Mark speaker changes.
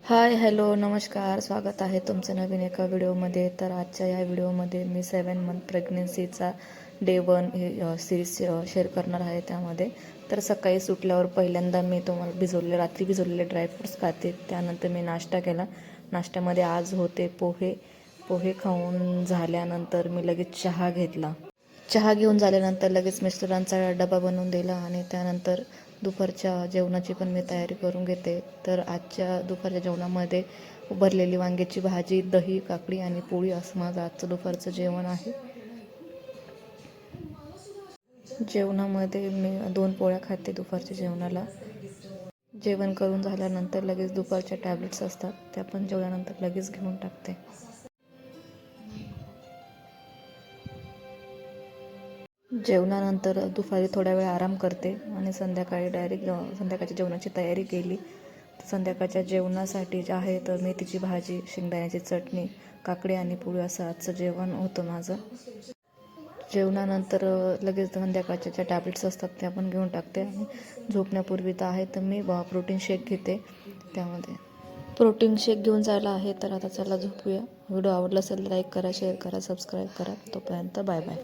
Speaker 1: Hi hello नमस्कार, स्वागत आहे तुमचं नवीन एका व्हिडिओमध्ये. तर आजच्या या व्हिडिओमध्ये मी 7 मंथ प्रेग्नेन्सीचा डे 1 ही सिरीज शेअर करणार आहे. त्यामध्ये तर सकाळी सुटल्यावर पहिल्यांदा मी तुम्हाला रात्री भिजवलेले ड्रायफ्रूट्स खाते. त्यानंतर मी नाश्ता केला. नाश्त्यामध्ये आज होते पोहे. पोहे खाऊन झाल्यानंतर मी लगेच चहा घेतला. चहा घेऊन झाल्यानंतर लगेच मिस्टरांचा डबा बनवून दिला आणि त्यानंतर दुपारच्या जेवणाची पण मी तयारी करून घेते. तर आजच्या दुपारच्या जेवणामध्ये भरलेली वांग्याची भाजी, दही, काकडी आणि पोळी असं माझं आजचं दुपारचं जेवण आहे. जेवणामध्ये मी 2 पोळ्या खाते दुपारच्या जेवणाला. जेवण करून झाल्यानंतर लगेच दुपारच्या टॅब्लेट्स असतात त्या पण जेवल्यानंतर लगेच घेऊन टाकते. जेवणानंतर दुपारी थोडा वेळ आराम करते आणि संध्याकाळी डायरेक्ट संध्याकाळच्या जेवणाची तयारी केली. संध्याकाळच्या जेवणासाठी जे आहे तर मेथीची भाजी, शेंगदाण्याची चटणी, काकडी आणि पोळी असं आजचं जेवण होतं माझं. जेवणानंतर लगेच संध्याकाळच्या ज्या टॅब्लेट्स असतात त्या पण घेऊन टाकते आणि झोपण्यापूर्वी तर आहे तर मी प्रोटीन शेक घेते. त्यामध्ये प्रोटीन शेक घेऊन जायला आहे. तर आता चला झोपूया. व्हिडिओ आवडला असेल तर लाईक करा, शेअर करा, सबस्क्राईब करा. तोपर्यंत बाय बाय.